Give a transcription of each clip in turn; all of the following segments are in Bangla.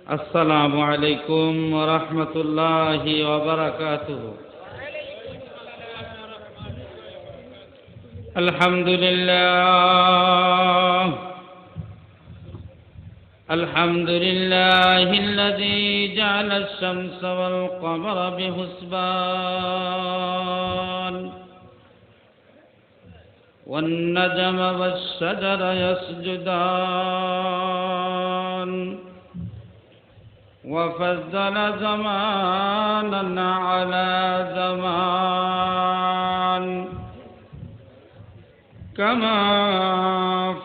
السلام عليكم ورحمة الله وبركاته. الحمد لله الذي جعل الشمس والقمر بحسبان والنجم والشجر يسجدان وفضل زمانا على زمان كما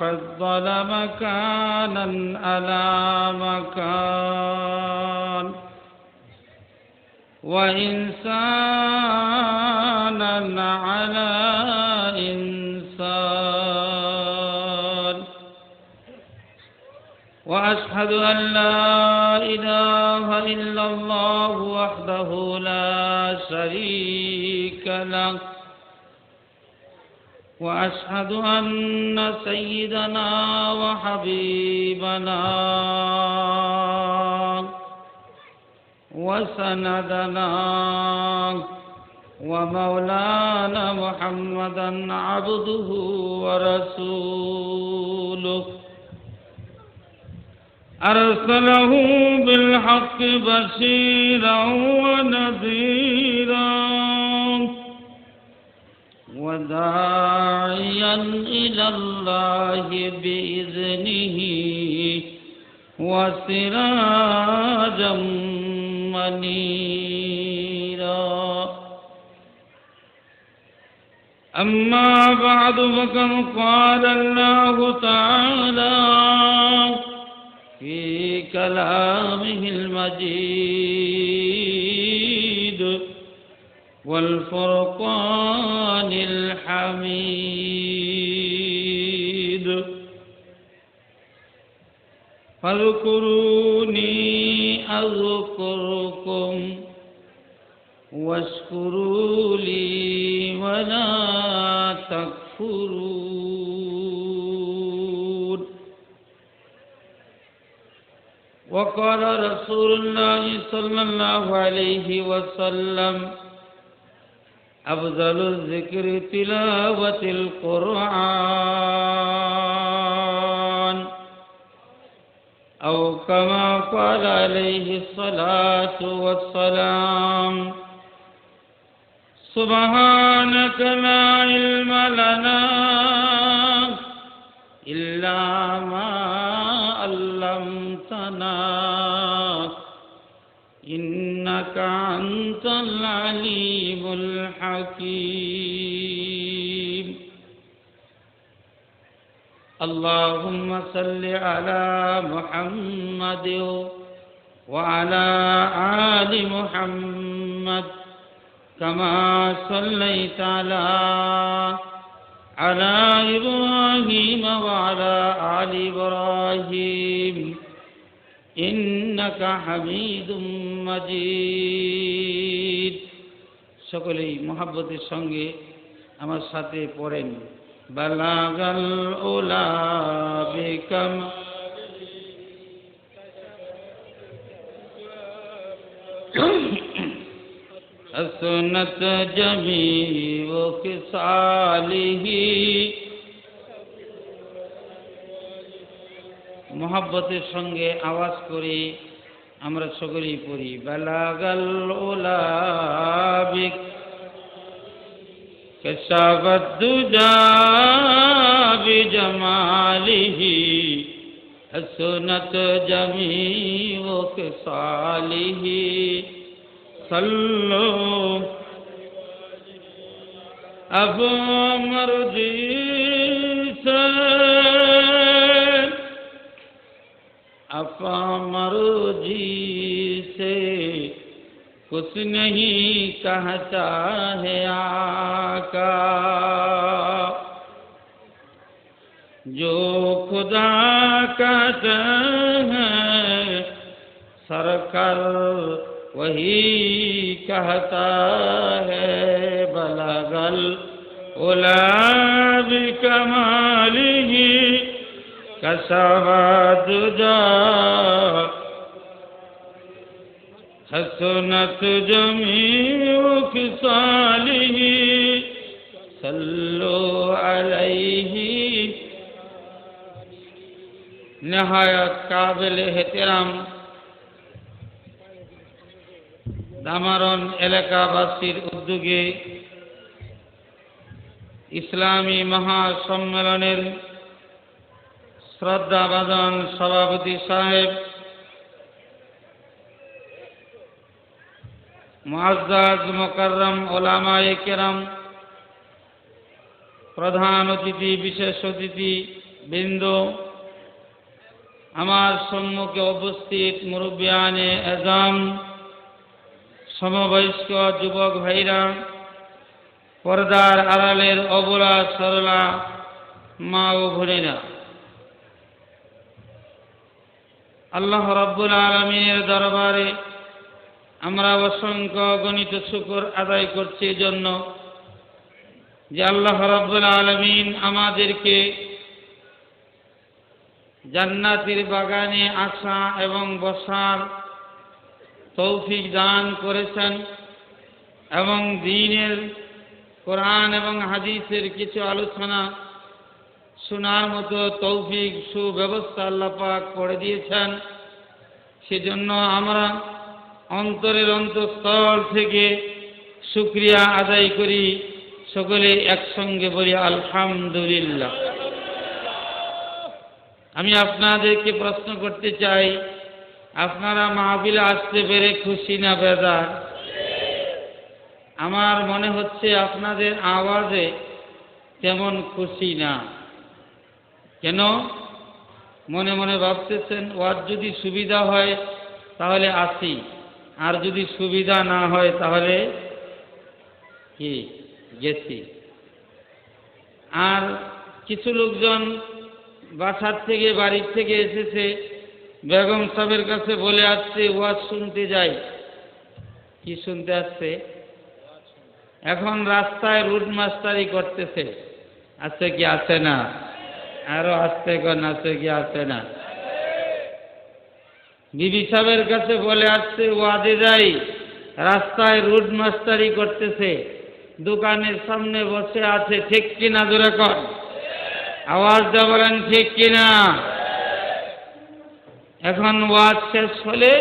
فضل مكانا على مكان وإنسانا على إنسان. وأشهد أن لا إله إلا الله وحده لا شريك له وأشهد أن سيدنا وحبيبنا وسندنا ومولانا محمدا عبده ورسوله أرسله بالحق بشيرا ونذيرا وداعيا إلى الله بإذنه وسراجا منيرا. أما بعد فقد قال الله تعالى في كلامه المجيد والفرقان الحميد فاذكروني أذكركم واشكروا لي ولا تكفرون. وقال رسول الله صلى الله عليه وسلم أفضل الذكر تلاوة القرآن أو كما قال عليه الصلاة والسلام. سبحانك لا علم لنا إلا ما علمتنا إنك أنت العليم الحكيم. اللهم صل على محمد وعلى آل محمد كما صليت على إبراهيم وعلى آل إبراهيم إنك حميد مجيد. সকলেই মহব্বতের সঙ্গে আমার সাথে পড়েন বালাগাল উলা বিকাম حسنت جميع خصاله. মহব্বতের সঙ্গে আওয়াজ করে আমরা সকলেই পড়ি বালাগাল উলা বিক কাশাফাত দুজা বিজামালিহি حسنت جميع خصاله. صلو ابو مرضی سے افا مرضی سے کچھ نہیں کہتا ہے آقا جو خدا کہتے ہیں سرکار وہی کہتا ہے بلغل اولا بکمالہ کشف الدجی حسنت جميع خصاله صلوا عليه نہایت قابل احترام দামারণ এলাকাবাসীর উদ্যোগে ইসলামী মহাসম্মেলনের শ্রদ্ধাভাজন সভাপতি সাহেব, মুআজ্জাজ মুকাররম উলামায়ে কেরাম, প্রধান অতিথি, বিশেষ অতিথি বৃন্দ, আমার সম্মুখে উপস্থিত মুরব্বিয়ানে আজম, সমবয়স্ক যুবক ভাইরা, পর্দার আড়ালের অবলা সরলা মা ও বোনেরা, আল্লাহ রাব্বুল আলামিনের দরবারে আমরা অসংখ্য গণিত শুকর আদায় করছি জন্য যে আল্লাহ রাব্বুল আলামিন আমাদেরকে জান্নাতের বাগানে আসা এবং বসার তৌফিক দান করেছেন এবং দ্বীনের কোরআন এবং হাদিসের কিছু আলোচনা শোনার মতো তৌফিক সুব্যবস্থা আল্লাহ পাক করে দিয়েছেন। সেজন্য আমরা অন্তরের অন্তঃস্থল থেকে শুকরিয়া আদায় করি। সকলে একসঙ্গে বলি আলহামদুলিল্লাহ। আমি আপনাদেরকে প্রশ্ন করতে চাই, আপনারা মাহফিলে আসতে পেরে খুশি না বেজার? আমার মনে হচ্ছে আপনাদের আওয়াজে তেমন খুশি না। কেন? মনে মনে ভাবতেছেন ওয়াজ যদি সুবিধা হয় তাহলে আসি, আর যদি সুবিধা না হয় তাহলে কি গেছি। আর কিছু লোকজন বাসার থেকে বাড়ির থেকে এসেছে, বেগম সাহেবের কাছে বলে আসছে ওয়াজ শুনতে যাই। কি শুনতে আসছে? এখন রাস্তায় রুট মাস্টারি করতেছে। আছে কি আছে না? আরো আসতে কোন আছে কি আছে না? বিবি সাহেবের কাছে বলে আসছে ওয়াজে যাই, রাস্তায় রুট মাস্টারি করতেছে, দোকানের সামনে বসে আছে। ঠিক কিনা? জোরে কর, আওয়াজটা বলেন ঠিক কিনা? এখন ওয়াজ শেষ হলে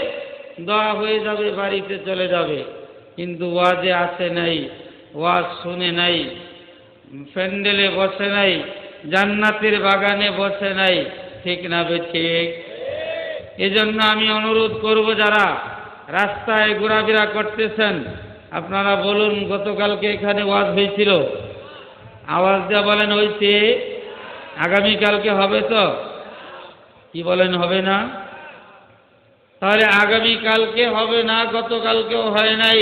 দোয়া হয়ে যাবে, বাড়িতে চলে যাবে, কিন্তু ওয়াজে আসে নাই, ওয়াজ শুনে নাই, প্যান্ডেলে বসে নাই, জান্নাতের বাগানে বসে নাই। ঠিক না বে ঠিক? এজন্য আমি অনুরোধ করব, যারা রাস্তায় ঘোরাফেরা করতেছেন আপনারা বলুন গতকালকে এখানে ওয়াজ হয়েছিল? আওয়াজ দিয়ে বলেন হয়েছে। আগামীকালকে হবে তো? কি বলেন হবে না? তাহলে আগামীকালকে হবে না, গতকালকেও হয় নাই।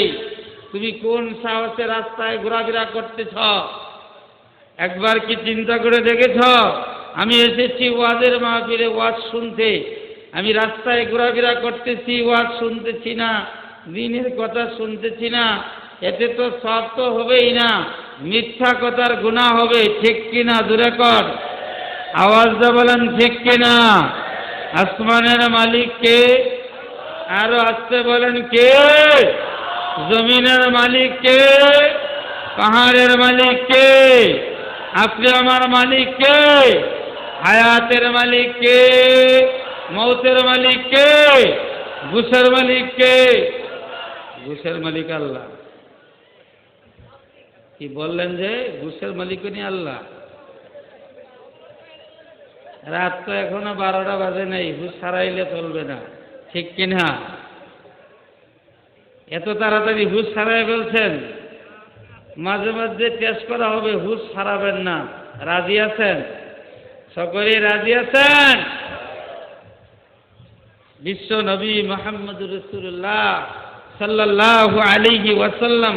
তুমি কোন সাহসে রাস্তায় ঘোরাফেরা করতেছ? একবার কি চিন্তা করে দেখেছ? আমি এসেছি ওয়াজের মাহফিলে ওয়াজ শুনতে, আমি রাস্তায় ঘোরাফেরা করতেছি, ওয়াজ শুনতেছি না, দ্বীনের কথা শুনতেছি না, এতে তো সব তো হবেই না, মিথ্যা কথার গুনাহ হবে। ঠিক কিনা? জোরে কর, আওয়াজটা বলেন ঠিক কিনা? আসমানের মালিক কে? আরো আসতে বলেন কে? জমিনের মালিক কে? পাহাড়ের মালিক কে? আপনি আমার মালিক কে? হায়াতের মালিক কে? মৌতের মালিক কে? ঘুষের মালিক কে? ঘুষের মালিক আল্লাহ। কি বললেন যে ঘুষের মালিক উনি আল্লাহ? রাত তো এখনো 12টা বাজে নাই, হুশ হারাইলে চলবে না। ঠিক কিনা? এত তাড়াতাড়ি হুশ হারাই ফেলছেন, মাঝে মাঝে টেস্ট করা হবে, হুশ হারাবেন না। রাজি আছেন? সকলেই রাজি আছেন? বিশ্ব নবী মুহাম্মদুর রাসূলুল্লাহ সাল্লাল্লাহু আলাইহি ওয়াসাল্লাম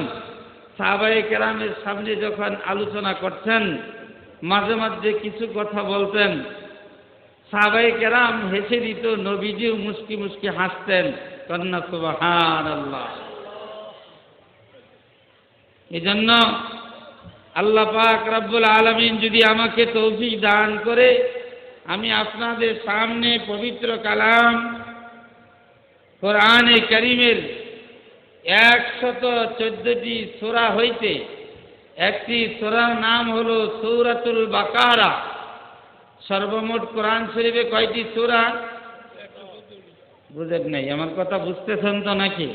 সাহাবায়ে কেরামের সামনে যখন আলোচনা করতেন, মাঝে মাঝে কিছু কথা বলতেন, সাহাবায়ে কেরাম হেসে দিত, নবীজিও মুস্কি মুস্কি হাসতেন। কন্যা সুবহানাল্লাহ। এজন্য আল্লাহ পাক রব্বুল আলামিন যদি আমাকে তৌফিক দান করে আমি আপনাদের সামনে পবিত্র কালাম কোরআনে কারীমের 114টি সূরা হইতে একটি সূরার নাম হলো সূরাতুল বাকারা। সর্বমোট কোরআন শরীফে কয়টি সূরা? বুঝেন নাই আমার কথা? বুঝতেছেন তো নাকি?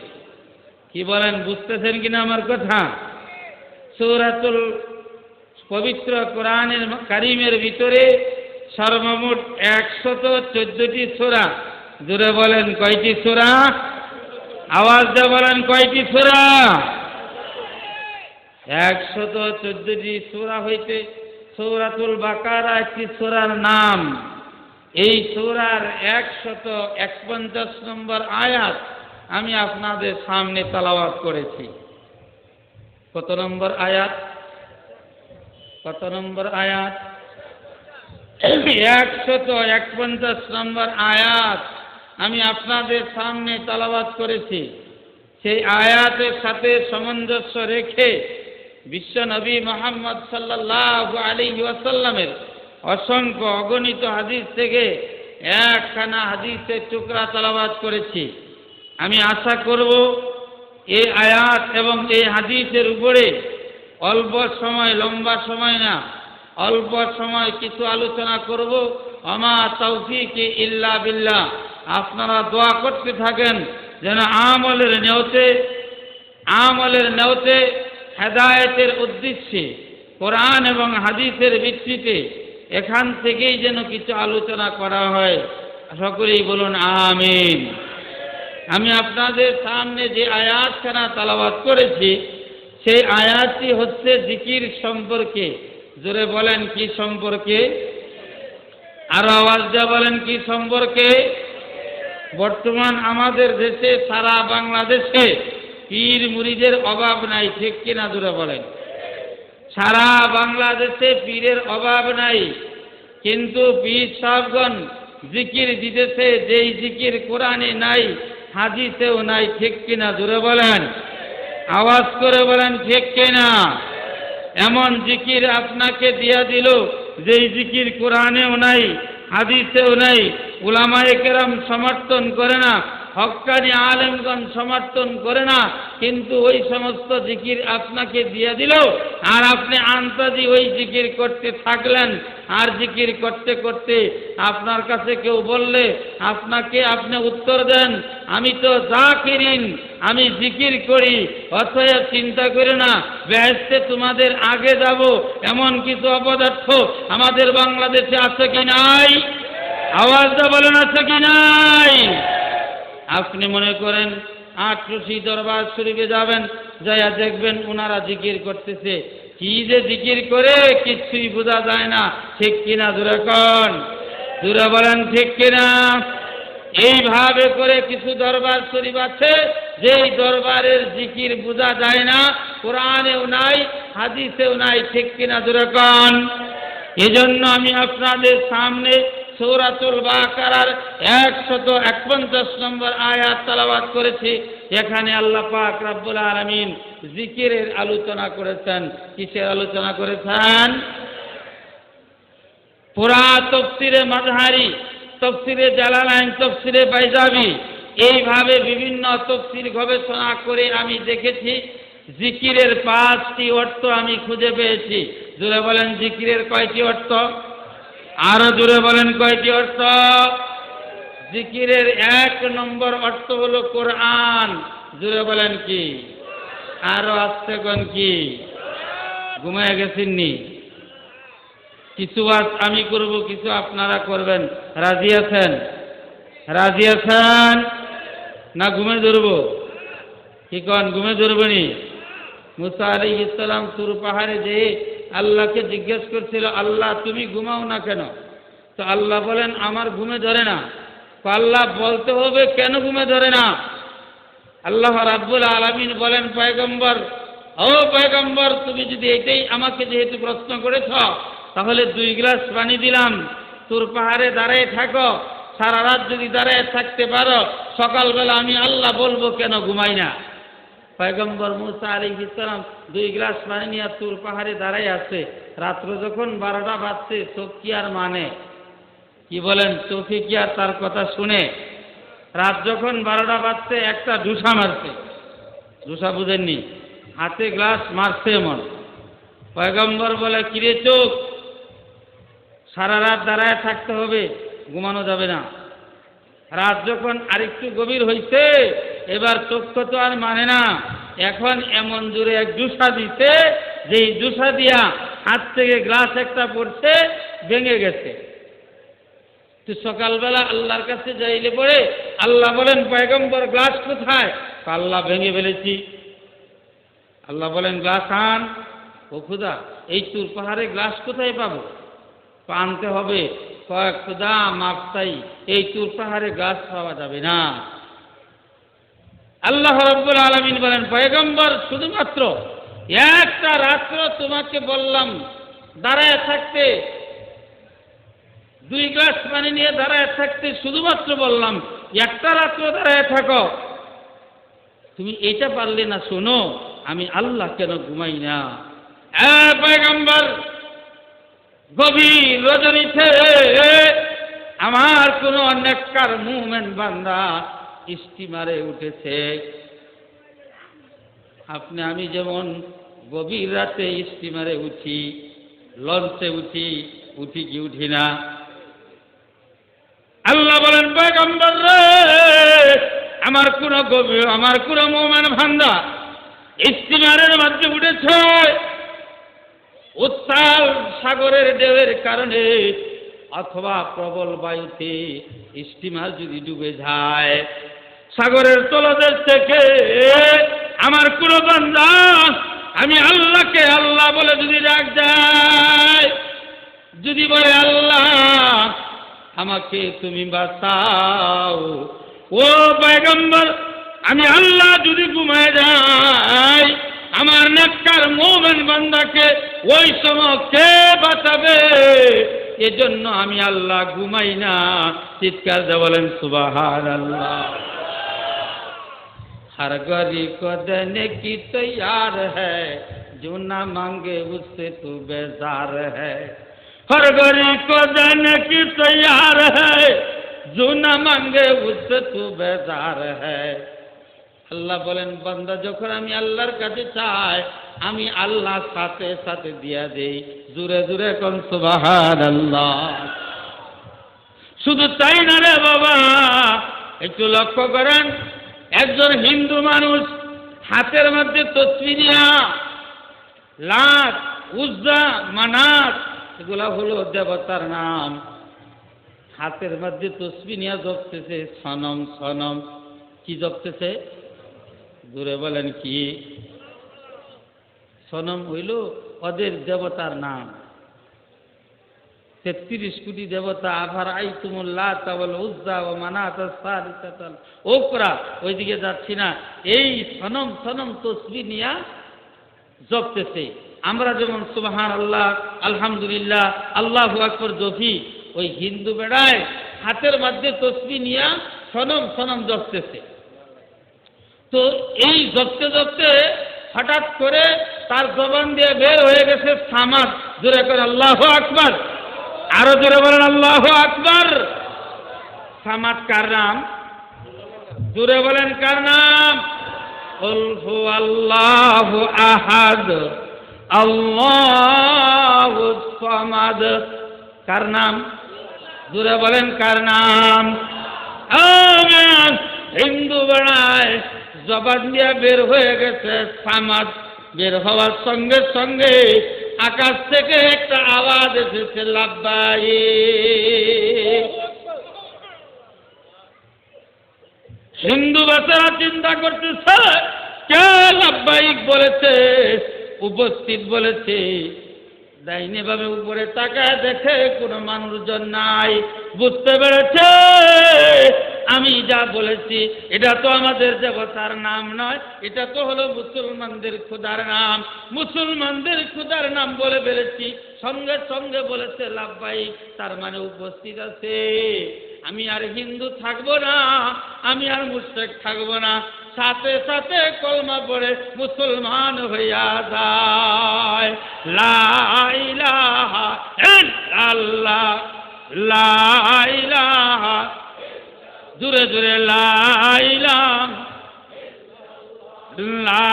কি বলেন, বুঝতেছেন কিনা আমার কথা? সূরাতুল পবিত্র কোরআনের কারিমের ভিতরে সর্বমোট 114টি সূরা। জোরে বলেন কয়টি সূরা? আওয়াজ দিয়ে বলেন কয়টি সূরা? 114টি সূরা হইতে সূরাতুল বাকারা একটি সূরার নাম। এই সূরার 151 নম্বর আয়াত আমি আপনাদের সামনে তেলাওয়াত করেছি। কত নম্বর আয়াত? কত নম্বর আয়াত? 151 নম্বর আয়াত আমি আপনাদের সামনে তেলাওয়াত করেছি। সেই আয়াতের সাথে সামঞ্জস্য রেখে বিশ্ব নবী মুহাম্মদ সাল্লাল্লাহু আলাইহি ওয়াসাল্লামের অসংখ্য অগণিত হাদিস থেকে একখানা হাদিসের টুকরা তেলাওয়াত করেছি। আমি আশা করব এই আয়াত এবং এই হাদিসের উপরে অল্প সময়, লম্বা সময় না, অল্প সময় কিছু আলোচনা করব। আমা তাওফীকি ইল্লা বিল্লাহ। আপনারা দোয়া করতে থাকেন যেন আমলের নেওতে হেদায়েতের উদ্দেশ্যে কোরআন এবং হাদিসের ভিত্তিতে এখান থেকেই যেন কিছু আলোচনা করা হয়। সকলেই বলুন আমিন। আমি আপনাদের সামনে যে আয়াতখানা তেলাওয়াত করেছি সেই আয়াতটি হচ্ছে জিকির সম্পর্কে। জোরে বলেন কি সম্পর্কে? আরো আওয়াজ দিয়ে বলেন কি সম্পর্কে? বর্তমান আমাদের দেশে, সারা বাংলাদেশে পীর মুরিদের অভাব নাই, ঠিক কিনা? জোরে বলেন। সারা বাংলাদেশে পীরের অভাব নাই, কিন্তু পীর সাহেবগণ জিকির দিতেছে যেই জিকির কোরআনে নাই, হাদিসেও নাই, ঠিক কিনা? জোরে বলেন, আওয়াজ করে বলেন ঠিক কিনা? এমন জিকির আপনাকে দিয়া দিল যেই জিকির কোরআনেও নাই, হাদিসেও নাই, উলামায়ে কেরাম সমর্থন করে না, হক্কানি আলেমগণ সমর্থন করে না, কিন্তু ওই সমস্ত জিকির আপনাকে দিয়ে দিল আর আপনি আন্তাজি ওই জিকির করতে থাকলেন। আর জিকির করতে করতে আপনার কাছে কেউ বললে আপনি উত্তর দেন, আমি তো যাকিরিন, আমি জিকির করি, অতএব চিন্তা করে না বেহেশতে তোমাদের আগে যাব। এমন কিছু অপদার্থ আমাদের বাংলাদেশে আছে কি নাই? আওয়াজটা বলেন আছে কি নাই? আপনি মনে করেন আটরশি দরবার শরীফে যাবেন, যাইয়া দেখবেন ওনারা জিকির করতেছে, কি যে জিকির করে কিছুই বোঝা যায় না, ঠিক কিনা? জোরে কোন, জোরে বলেন ঠিক কিনা? এইভাবে করে কিছু দরবার শরীফ আছে যেই দরবারের জিকির বোঝা যায় না, কোরআনেও নাই, হাদিসেও নাই, ঠিক কিনা? জোরে কোন। এজন্য আমি আপনাদের সামনে সূরাতুল বাকারার 151 নম্বর আয়াত তেলাওয়াত করেছি। এখানে আল্লাহ পাক রব্বুল আলামিন জিকিরের আলোচনা করেছেন। কিসের আলোচনা করেছেন? পুরা তাফসীরে মাযহারি, তাফসীরে জালালাইন, তাফসীরে বাইজাবি, এইভাবে বিভিন্ন তাফসীর গবেষণা করে আমি দেখেছি জিকিরের 5টি অর্থ আমি খুঁজে পেয়েছি। জোরে বলেন জিকিরের কয়টি অর্থ? আরো জোরে বলেন কয়টি অর্থ? জিকিরের 1 নম্বর অর্থ হলো কোরআন। জোরে বলেন কি? আরো আসতে কোন কি? ঘুমায় গেছেননি? কিছু আজ আমি করব, কিছু আপনারা করবেন। রাজি আছেন? রাজি আছেন না ঘুমে ধরবো? কি কন, ঘুমে ধরবনি? মুসা আলাইহিস সালাম তুর পাহাড়ে যেয়ে আল্লাহকে জিজ্ঞেস করছিল, আল্লাহ তুমি ঘুমাও না কেন? তো আল্লাহ বলেন আমার ঘুমে ধরে না। তো আল্লাহ বলতে হবে কেন ঘুমে ধরে না? আল্লাহ রাব্বুল আলামিন বলেন, পয়গম্বর, ও পয়গম্বর, তুমি যদি এটাই আমাকে যেহেতু প্রশ্ন করেছ, তাহলে 2 গ্লাস পানি দিলাম, তুর পাহাড়ে দাঁড়িয়ে থাকো, সারা রাত যদি দাঁড়িয়ে থাকতে পারো, সকালবেলা আমি আল্লাহ বলবো কেন ঘুমাই না। পয়গম্বর মুসা আলাইহিস সালাম 2 গ্লাস পানি নিয়ে তুর পাহাড়ে দাঁড়াই আছে। রাত্র যখন 12টা বাজছে, চোখ কি আর মানে? কি বলেন, চোখে কি আর তার কথা শুনে? রাত যখন 12টা বাজছে, একটা ঢুসা মারছে। জুসা বুঝেননি? হাতে গ্লাস মারছে এমন। পয়গম্বর বলে, কিরে চোখ, সারা রাত দাঁড়ায় থাকতে হবে, ঘুমানো যাবে না। রাত যখন আরেকটু গভীর হইছে, এবার চক্ষু তো আর মানে না, এখন এমন জোরে এক জুসা দিতে, যেই জুসা দিয়া হাত থেকে গ্লাস একটা পড়ছে, ভেঙে গেছে। তো সকালবেলা আল্লাহর কাছে যাইলে পরে আল্লাহ বলেন, পয়গম্বর গ্লাস কোথায়? আল্লাহ, ভেঙে ফেলেছি। আল্লাহ বলেন, গ্লাস আন। ও খুদা, এই তুর পাহাড়ে গ্লাস কোথায় পাবো? আনতে হবে। কয়েক খুদা মাপ চাই, এই তুর পাহাড়ে গ্লাস পাওয়া যাবে না। আল্লাহ রাব্বুল আলামিন বলেন, পয়গম্বর শুধুমাত্র একটা রাত্র তোমাকে বললাম দাঁড়ায় থাকতে, 2 গ্লাস পানি নিয়ে দাঁড়ায় থাকতে শুধুমাত্র বললাম, একটা রাত্র দাঁড়ায় থাকো। তুমি এটা পারলে না, শোনো আমি আল্লাহ কেন ঘুমাই না। পয়গম্বর, গভীর রজনীতে আমার কোন নেককার মুমিন বান্দা স্টিমারে উঠেছে। আপনি আমি যেমন গভীর রাতে স্টিমারে উঠি, লঞ্চে উঠি কি উঠি না? আল্লাহ বলেন, পয়গম্বর রে, আমার কোন মুমিন বান্দা স্টিমারের মধ্যে উঠেছে, উত্তাল সাগরের ঢেউয়ের কারণে অথবা প্রবল বায়ুতে স্টিমার যদি ডুবে যায়, সাগরের তলদেশ থেকে আমার কোন বান্দা আমি আল্লাহকে আল্লাহ বলে যদি ডাক যায়, যদি বলে আল্লাহ আমাকে তুমি বাঁচাও, ও পয়গম্বর, আমি আল্লাহ যদি ঘুমায় যাই, আমার নেককার মুমিন বান্দাকে ওই সময় কে বাঁচাবে? এজন্য আমি আল্লাহ ঘুমাই না। চিৎকার দিয়ে বলেন সুবহানাল্লাহ। हर गरीब को देने की तैयार है, जो ना मांगे उससे तू बेजार है। हर गरीब को देने की तैयार है, जो ना मांगे उससे तू बेजार है। আল্লাহ বলেন, বান্দা যখন আমি আল্লাহর কাছে চাই, আমি আল্লাহ সাথে সাথে দিয়া দেই। জোরে জোরে কোন সুবহানাল্লাহ। শুধু তাই না রে বাবা, একটু লক্ষ্য করেন, একজন হিন্দু মানুষ হাতের মধ্যে তসবিহ নিয়া, লাত, উজ্জা, মানাত, এগুলা হলো দেবতার নাম, হাতের মধ্যে তসবিহ নিয়া জপতেছে সনম সনম। কি জপতেছে? দূরে বলেন কি? সনম হইল ওদের দেবতার নাম। 33 কোটি দেবতা। আবার আই তুমুল্লাহ তাওয়াল উজ্জা ও মানাত সালিসাতাল উখরা, ওইদিকে যাচ্ছি না। এই সনম সনম তসবিহ নিয়া জপতেছে। আমরা যেমন সুবহানাল্লাহ, আলহামদুলিল্লাহ, আল্লাহু আকবার জপি, ওই হিন্দু বেড়ায় হাতের মধ্যে তসবিহ নিয়া সনম সনম জপতেছে। তো এই জপতে জপতে হঠাৎ করে তার জবান দিয়ে বের হয়ে গেছে সামাদ। জোরে করে আল্লাহু আকবার। আরো জোরে বলেন আল্লাহু আকবার। সামাদ কার নাম? জোরে বলেন কার নাম? কুল হুয়াল্লাহু আহাদ আল্লাহুস সামাদ। কার নাম? জোরে বলেন কার নাম? আমিন। হিন্দু বানায় জবান দিয়ে বের হয়ে গেছে সামাদ। বের হওয়ার সঙ্গে সঙ্গে আকাশ থেকে একটা আওয়াজ এসেছে, লাব্বাইক। হিন্দু বাচ্চারা চিন্তা করতেছে, কে লাব্বাইক বলেছে? উপস্থিত বলেছে। ডাইনে ভাবে উপরে তাকায় দেখে কোনো মানুষজন নাই। বুঝতে পেরেছে আমি যা বলেছি এটা তো আমাদের দেবতার নাম নয়, এটা তো হলো মুসলমানদের খোদার নাম। মুসলমানদের খোদার নাম বলে ফেলেছি। সঙ্গে সঙ্গে বলেছে লাব্বাইক, তার মানে উপস্থিত আছে। আমি আর হিন্দু থাকবো না, আমি আর মুশরিক থাকবো না। সাথে সাথে কলমা পড়ে মুসলমান হইয়া যায়। লা ইলাহা ইল্লাল্লাহ, লা ইলাহা, জোরে জোরে লা ইলাহা, লা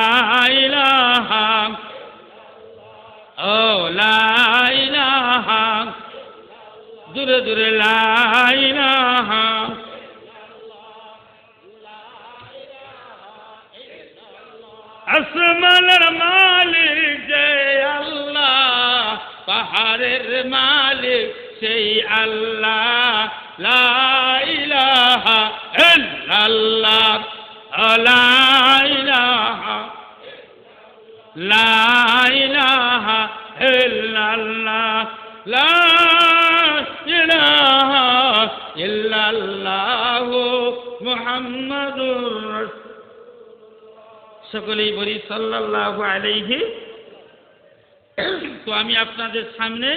জোরে জোরে লা ইলাহা। আসমানের মালিক যে আল্লাহ, পাহাড়ের মালিক সেই আল্লাহ, লা ইলাহা ইল্লাল্লাহ, লা ইলাহা, লা ইলাহা ইল্লাল্লাহ, লা ইলাহা ইল্লাল্লাহ মুহাম্মাদুর রাসূলুল্লাহ। সকলেই বলি সাল্লাল্লাহু আলাইহি। তো আমি আপনাদের সামনে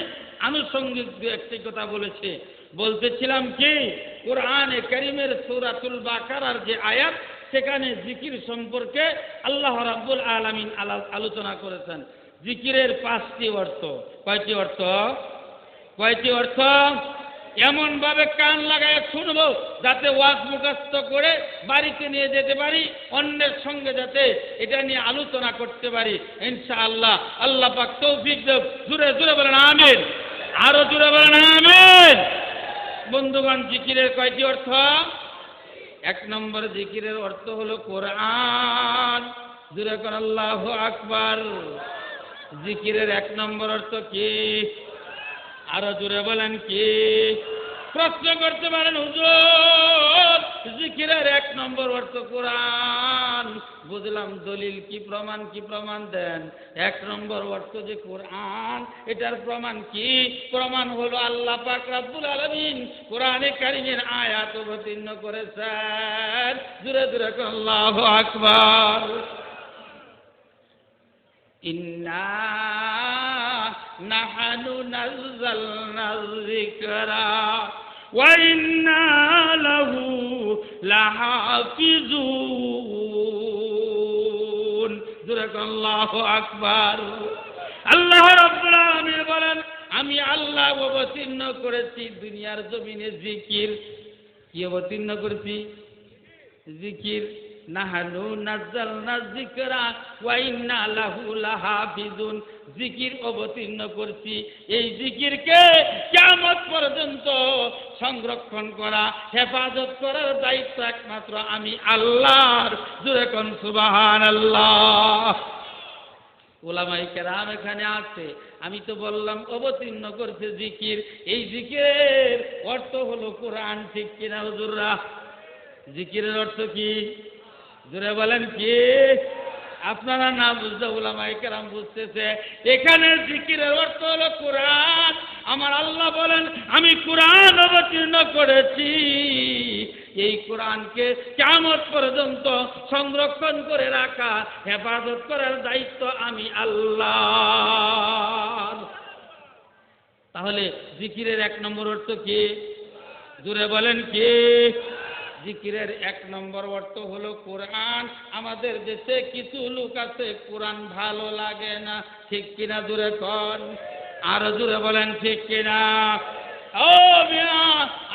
আনুষঙ্গিক দু একটি কথা বলতেছিলাম কি, কোরআনে কারীমের সূরাতুল বাকারার যে আয়াত, সেখানে জিকির সম্পর্কে আল্লাহ রাব্বুল আলামিন আলোচনা করেছেন। জিকিরের 5টি অর্থ। কয়টি অর্থ? কয়টি অর্থ? এমন ভাবে কান লাগায় শুনবো যাতে ওয়াজ মুখস্থ করে বাড়িতে নিয়ে যেতে পারি, অন্যের সঙ্গে যাতে এটা নিয়ে আলোচনা করতে পারি ইনশাআল্লাহ। আল্লাহ পাক তৌফিক দেব। জোরে জোরে বলেন আমিন, আরো জোরে বলেন আমিন। বন্ধুগণ, জিকিরের কয়টি অর্থ? 1 নম্বর জিকিরের অর্থ হলো কোরআন। জোরে করে আল্লাহু আকবার। জিকিরের 1 নম্বর অর্থ কি? আরো জোরে বলেন কি? প্রশ্ন করতে পারেন হুজুর, জিকিরের 1 নম্বর অর্থ কোরআন। বুঝলাম, দলিল কি, প্রমাণ কি? প্রমাণ দেন। 1 নম্বর অর্থ যে কোরআন, এটার প্রমাণ কি? প্রমাণ হলো আল্লাহ পাক রব্বুল আলামিন কোরআনে কারীমের আয়াত অবতীর্ণ করেছেন। জোরে জোরে আল্লাহু আকবার। ইন্না নাহনু নাযালনা যিকরা ওয়া ইন্না লাহু লাহাফিজুন। জোরে আল্লাহু আকবার। আল্লাহ রাব্বুল আলামিন বলেন, আমি আল্লাহ অবতীর্ণ করেছি দুনিয়ার জমিনে জিকির। কি অবতীর্ণ করেছি? জিকির। নাহানু নাযালনা যিকরা ওয়া ইন্না লাহু লাহাফিজুন। জিকির অবতীর্ণ করছি। এই জিকিরকে কিয়ামত পর্যন্ত সংরক্ষণ করা, হেফাজত করার দায়িত্ব একমাত্র আমি আল্লাহর। জোরে কোন সুবহানাল্লাহ। উলামায়ে কেরাম এখানে আছে। আমি তো বললাম অবতীর্ণ করছে জিকির। এই জিকিরের অর্থ হলো কোরআন, ঠিক কিনা হুজুররা? জিকিরের অর্থ কি? জোরে বলেন কি? আপনারা না বুঝতে উলামায়ে কেরাম বুঝতেছে। এখানে জিকিরের অর্থ হলো কোরআন। আমার আল্লাহ বলেন, আমি কোরআন অবতীর্ণ করেছি। এই কোরআনকে কিয়ামত পর্যন্ত সংরক্ষণ করে রাখা, হেফাজত করার দায়িত্ব আমি আল্লাহ। তাহলে জিকিরের 1 নম্বর অর্থ কি? জোরে বলেন কি? জিকিরের 1 নম্বর অর্থ হলো কোরআন। আমাদের দেশে কিছু লোক আছে কোরআন ভালো লাগে না, ঠিক কিনা? জোরে কন, আরো জোরে বলেন ঠিক কিনা? ও মিয়া,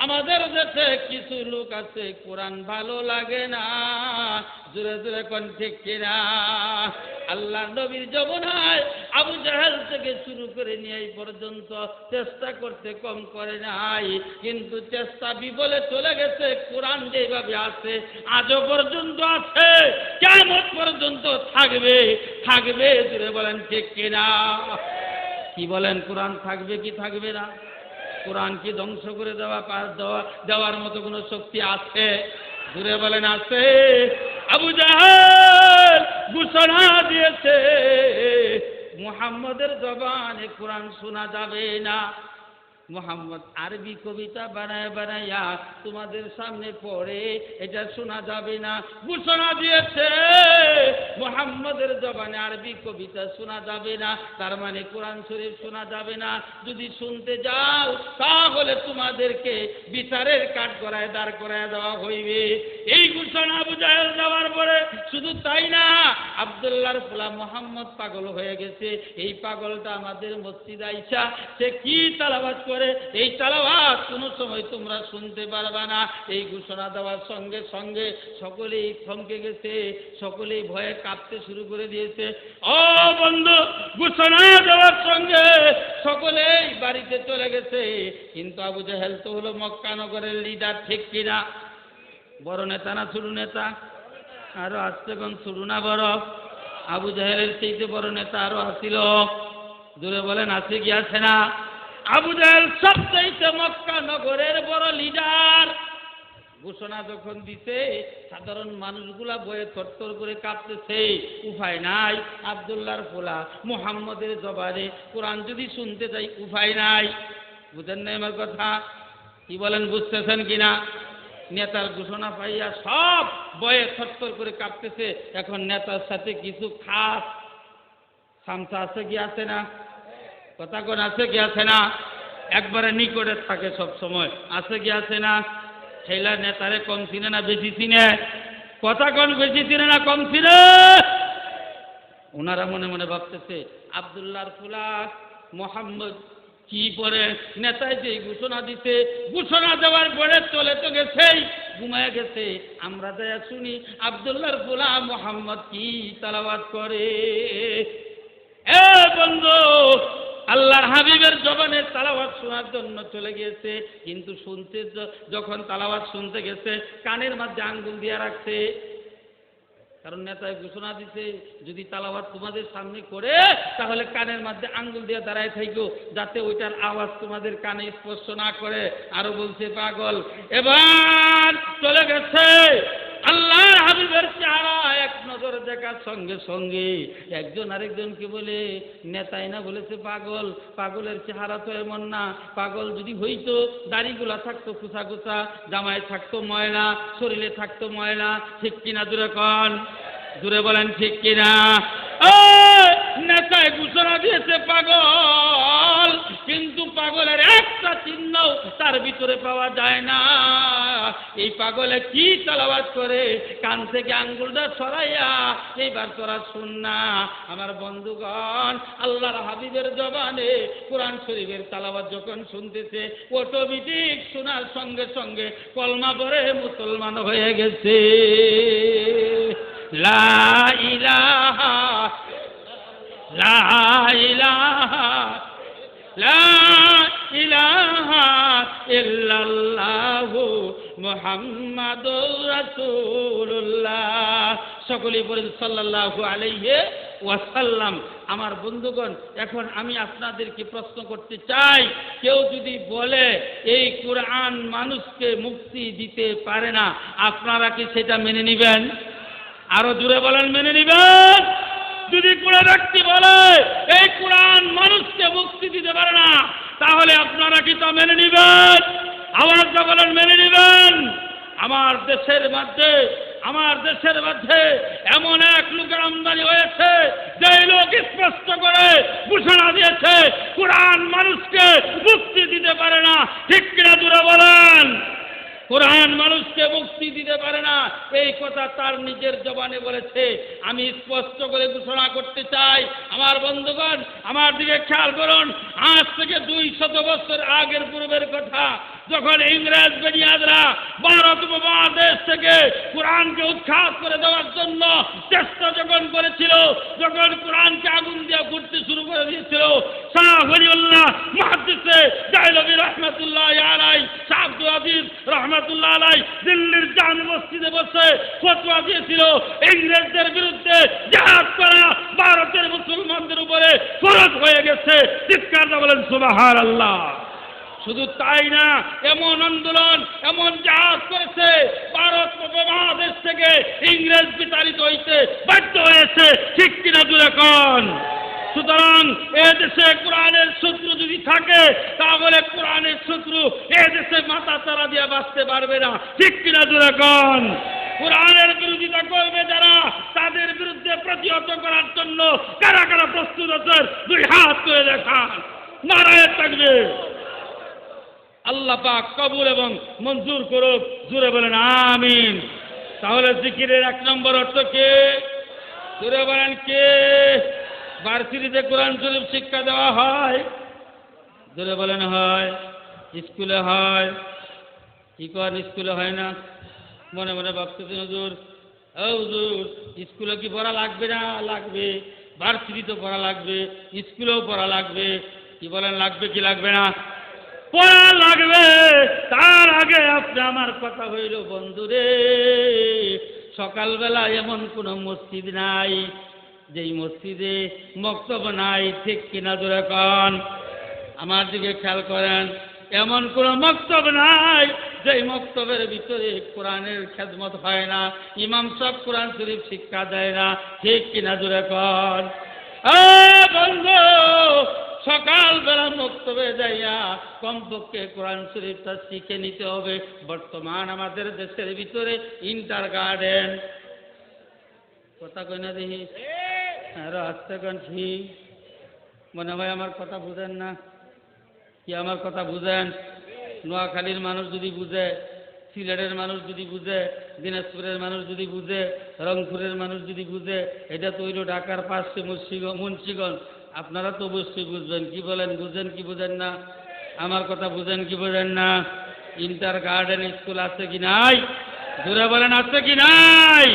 আমাদের দেশে কিছু লোক আছে কোরআন ভালো লাগে না। জোরে জোরে কোন ঠিক কিনা? আল্লাহ নবীর জমানায় আবু জাহেল থেকে শুরু করে নিয়ে এই পর্যন্ত চেষ্টা করতে কম করে নাই, কিন্তু চেষ্টা বিফলে চলে গেছে। কোরআন যেভাবে আছে আজও পর্যন্ত আছে, কিয়ামত পর্যন্ত থাকবে, থাকবে। জোরে বলেন ঠিক কিনা? কি বলেন, কোরআন থাকবে কি থাকবে না? কোরআন কি ধ্বংস করে দেওয়ার মতো কোনো শক্তি আছে? জোরে বলেন আছে? আবু জাহেল ঘোষণা দিয়েছে, মুহাম্মদের জবানে কোরআন শোনা যাবে না। মুহাম্মদ আরবি কবিতা বানায় বানাইয়া তোমাদের সামনে পড়ে, এটা শোনা যাবে না। ঘোষণা দিয়েছে মুহাম্মদের জবানে আরবি কবিতা শোনা যাবে না, তার মানে কোরআন শরীফ শোনা যাবে না। যদি শুনতে যাও তাহলে তোমাদেরকে বিচারের কাঠগড়ায় দাঁড় করায় দেওয়া হইবে। এই ঘোষণা আবু জাহেল যাওয়ার পরে শুধু তাই না, আব্দুল্লাহর পোলা মুহাম্মদ পাগল হয়ে গেছে। এই পাগলটা আমাদের মসজিদে আইসা সে কি তালাওয়াত করে, এই তালাওয়াত কোনো সময় তোমরা শুনতে পারবা না। এই ঘোষণা দেওয়ার সঙ্গে সঙ্গে সকলেই থমকে গেছে, সকলেই ভয়ে কাঁপতে শুরু করে দিয়েছে। ও বন্ধু, ঘোষণা দেওয়ার সঙ্গে সকলেই বাড়িতে চলে গেছে। কিন্তু আবু জাহেল তো হলো মক্কা নগরের লিডার, ঠিক কিনা? বড় নেতা না ছোট নেতা? আরো আসছে কোন ছোট না বড়? আবু জাহেলের চাইতে বড় নেতা আরো আসিল, জোরে বলেন আছে কি আছে না? আবু জাহেল সবচাইতে মক্কা নগরের বড় লিডার। ঘোষণা যখন দিছে সাধারণ মানুষগুলা বয়ে থরথর করে কাঁপতেছে, উপায় নাই। আব্দুল্লাহর পোলা মুহাম্মদের জবানে কোরআন যদি শুনতে চাই উপায় নাই। বুঝেন না আমার কথা? কি বলেন, বুঝতেছেন কিনা? নেতার ঘোষণা পাইয়া সব বয়ে থরথর করে কাঁপতেছে। এখন নেতার সাথে কিছু খাস সামসা আছে কি আছে না? কথা কোন আছে কি আছে না? একবারে নিকটে থাকে সব সময়, আছে কি আছে না? সেইলা নেতারে কম চিনে না বেশি চিনে? কথা কোন বেশি চিনে না কম চিনে? ওনারা মনে মনে ভাবতেছে আব্দুল্লাহর পোলা মুহাম্মদ কি পরে নেতায় যে ঘোষণা দিতে, ঘোষণা দেওয়ার পরে চলে তো গেছেই, ঘুমায় গেছে। আমরা যাইয়া শুনি আব্দুল্লাহর পোলা মুহাম্মদ কি তালাওয়াত করে। এ বন্ধু, আল্লাহর হাবিবের জবানে তালাওয়াত শোনার জন্য চলে গিয়েছে, কিন্তু শুনতে যখন তালাওয়াত শুনতে গেছে কানের মধ্যে আঙ্গুল দিয়ে রাখছে। কারণ নেতায় ঘোষণা দিছে যদি তালাওয়াত তোমাদের সামনে করে তাহলে কানের মধ্যে আঙ্গুল দিয়ে দাঁড়ায় থাকো, যাতে ওইটার আওয়াজ তোমাদের কানে স্পর্শ না করে। আরো বলছে পাগল। এবার চলে গেছে। আল্লাহর হাবিবের চেহারা এক নজর দেখার সঙ্গে সঙ্গে একজন আরেকজনকে বলে, নেতাই না বলেছে পাগল, পাগলের চেহারা তো এমন না। পাগল যদি হইতো দাড়িগুলা থাকতো কুচা কুচা, জামায় থাকতো ময়লা, শরীরে থাকতো ময়লা, ঠিক কিনা? জোরে কন, জোরে বলেন ঠিক কিনা? নেতায় ঘোষণা দিয়েছে পাগল, কিন্তু পাগলের একটা চিহ্ন তার ভিতরে পাওয়া যায় না। এই পাগলে কি তালাওয়াত করে, কান থেকে আঙ্গুলটা সরাইয়া এইবার তোরা শুন না। আমার বন্ধুগণ, আল্লাহর হাবিবের জবানে কোরআন শরীফের তালাওয়াত যখন শুনতেছে অটোমেটিক শোনার সঙ্গে সঙ্গে কলমা পড়ে মুসলমান হয়ে গেছে। লা ইলাহা লা ইলাহা লা ইলাহা ইল্লাল্লাহু মুহাম্মাদুর রাসূলুল্লাহ। সকলেই বলেন সাল্লাল্লাহু আলাইহি ওয়াসাল্লাম। আমার বন্ধুগণ, এখন আমি আপনাদেরকে প্রশ্ন করতে চাই, কেউ যদি বলে এই কোরআন মানুষকে মুক্তি দিতে পারে না, আপনারা কি সেটা মেনে নেবেন? আরো জোরে বলেন, মেনে নেবেন? যদি কোনো ব্যক্তি বলে এই কোরআন মানুষকে মুক্তি দিতে পারে না, তাহলে আপনারা কি তা মেনে নেবেন? আওয়াজটা বলেন, মেনে নেবেন? আমার দেশের মধ্যে এমন এক লোকের আমদানি হয়েছে যে লোক স্পষ্ট করে ঘোষণা দিয়েছে কোরআন মানুষকে মুক্তি দিতে পারে না, ঠিক কিনা? জোরে বলেন। কোরআন মানুষকে মুক্তি দিতে পারে না, এই কথা তার নিজের জবানে বলেছে। আমি স্পষ্ট করে ঘোষণা করতে চাই, আমার বন্ধুগণ আমার দিকে খেয়াল করুন। আজ থেকে 200 বছর আগের পূর্বের কথা, যখন ইংরেজ বেনিয়াদরা ভারত উপমহাদেশ থেকে কোরআনকে উৎখাত করে দেওয়ার জন্য চেষ্টা যখন করেছিল, যখন কোরআনকে আগুন দিয়ে ঘুরতে শুরু করে দিয়েছিল, শাহ ওলিউল্লাহ মুহাদ্দিসে দেহলভী রহমাতুল্লাহ আলাইহি, শাহ আব্দুল আজিজ রহমাতুল্লাহ আলাইহি দিল্লির জামে মসজিদে বসে ফতোয়া দিয়েছিল ইংরেজদের বিরুদ্ধে জিহাদ করা ভারতের মুসলমানদের উপরে ফরজ হয়ে গেছে। চিৎকার দিয়ে বলেন সুবহানাল্লাহ। শুধু তাই না, এমন আন্দোলন, এমন জাহাজ করেছে, ভারত উপমহাদেশ থেকে ইংরেজ বিতাড়িত হইতে বাধ্য হয়েছে, ঠিক কিনা? জোরে কন। সুতরাং এদেশে কোরআনের শত্রু যদি থাকে, তাহলে কোরআনের শত্রু এদেশে মাথা চারা দিয়ে বাঁচতে পারবে না, ঠিক কিনা? জোরে কন। কোরআনের বিরোধিতা করবে যারা, তাদের বিরুদ্ধে প্রতিহত করার জন্য কারা কারা প্রস্তুত আছেন? 2 হাত করে দেখান। নারায়ে তাকবীর। আল্লাহ পাক কবুল এবং মঞ্জুর করুক। জোরে বলেন আমিন। তাহলে জিকিরের 1 নম্বর অর্থ কে? জোরে বলেন কে? ভার্সিটিতে কোরআন শরীফ শিক্ষা দেওয়া হয়, জোরে বলেন হয়, স্কুলে হয়, কি করেন স্কুলে হয় না? মনে মনে ভাবতেছেন হুজুর, ও হুজুর স্কুলে কি পড়া লাগবে না? লাগবে। ভার্সিটিতে পড়া লাগবে, স্কুলেও পড়া লাগবে। কি বলেন, লাগবে কি লাগবে না? পড়া লাগবে। তার আগে আপনি আমার কথা হইল বন্ধুরে, সকালবেলা এমন কোনো মসজিদ নাই যেই মসজিদে মক্তব নাই, ঠিক কিনা জোরে কন? আমার দিকে খেয়াল করেন, এমন কোনো মক্তব নাই যেই মক্তবের ভিতরে কোরআনের খেদমত হয় না, ইমাম সাহেব কোরআন শরীফ শিক্ষা দেয় না, ঠিক কিনা জোরে কন? বন্ধু, সকালবেলা মক্তবে যাইয়া কমপক্ষে কোরআন শরীফটা শিখে নিতে হবে। বর্তমান আমাদের দেশের ভিতরে ইন্টার গার্ডেন, কথা কই না দেখি, আরো আসতে গান ঠিক, মনে হয় আমার কথা বুঝেন না। কি আমার কথা বুঝেন? নোয়াখালীর মানুষ যদি বুঝে, সিলেটের মানুষ যদি বুঝে, দিনাজপুরের মানুষ যদি বুঝে, রংপুরের মানুষ যদি বুঝে, এটা তো হইল ঢাকার পাশে মুন্সিগঞ্জ। আপনারা তো অবশ্যই বুঝবেন। কি বলেন, বুঝেন কি বুঝেন না? আমার কথা বুঝেন কি বুঝেন না? ইন্টার গার্ডেন স্কুল আছে কি নাই? জোরে বলেন আছে কি নাই?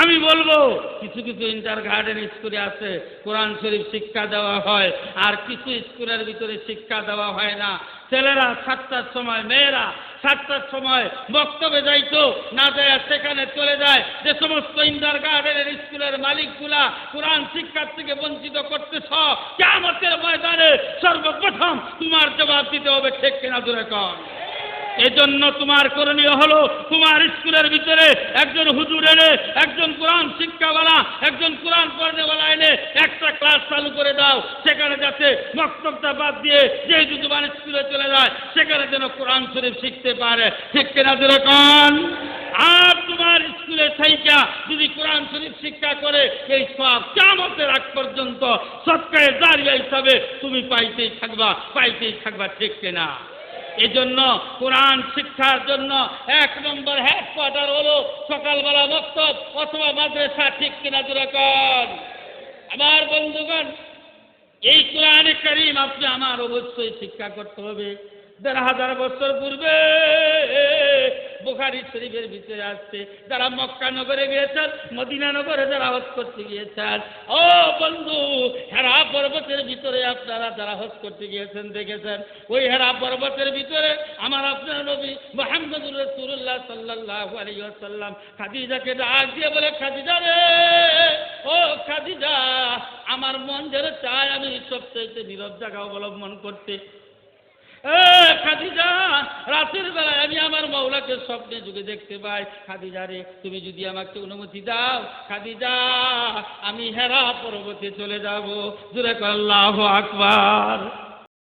আমি বলবো কিছু কিছু ইন্টার গার্ডেন স্কুলে আছে, কোরআন শরীফ শিক্ষা দেওয়া হয়, আর কিছু স্কুলের ভিতরে শিক্ষা দেওয়া হয় না। ছেলেরা 7টার সময়, মেয়েরা 7টার সময় বক্তব্যে যাইতো, না যায় সেখানে চলে যায়। যে সমস্ত ইন্টার গার্ডেনের স্কুলের মালিকগুলা কোরআন শিক্ষার থেকে বঞ্চিত করতেছ, কিয়ামতের ময়দানে সর্বপ্রথম তোমার জবাব দিতে হবে, ঠিক কিনা জোরে কন? এজন্য তোমার করণীয় হলো, তোমার স্কুলের ভিতরে একজন হুজুর এনে, একজন কোরআন শিক্ষাওয়ালা, একজন কোরআন পড়নেওয়ালা এনে একটা ক্লাস চালু করে দাও। সেখানে যাতে মক্তবটা বাদ দিয়ে যে যুবমান স্কুলে চলে যায়, সেখানে যেন কোরআন শরীফ শিখতে পারে, ঠিক কিনা জোরে কন? আর তোমার স্কুলে থাইকা যদি কোরআন শরীফ শিক্ষা করে, এই সব কিয়ামতের আগ পর্যন্ত সদকায়ে জারিয়া হিসাবে তুমি পাইতেই থাকবা, ঠিক কিনা? এজন্য কোরআন শিক্ষার জন্য 1 নম্বর হেডকোয়ার্টার হলো সকালবেলা মক্তব অথবা মাদ্রাসা, ঠিক কিনা জোরে কন? আমার বন্ধুগণ, এই কোরআনে কারীম আপনি আমার অবশ্যই শিক্ষা করতে হবে। 1500 বছর পূর্বে বুখারী শরীফের ভিতরে আসছে, যারা মক্কা নগরে গিয়েছেন, মদিনা নগরে যারা হজ করতে গিয়েছেন, ও বন্ধু, হেরা পর্বতের ভিতরে আপনারা যারা হজ করতে গিয়েছেন দেখেছেন, ওই হেরা পর্বতের ভিতরে আমার আপনার নবী মুহাম্মদুর রাসূলুল্লাহ সাল্লাল্লাহু আলাইহি ওয়াসাল্লাম খাদিজাকে ডাক দিয়ে বলে, খাদিজা রে, ও খাদিজা, আমার মন যেন চায় আমি সবচেয়ে নীরব জায়গা অবলম্বন করতে। খাদিজা, রাতের বেলায় আমি আমার মওলাকে স্বপ্নে যুগে দেখতে পাই। খাদিজা রে, তুমি যদি আমাকে অনুমতি দাও, খাদিজা, আমি হেরা পর্বতে চলে যাব। জোরে কর আল্লাহু আকবার।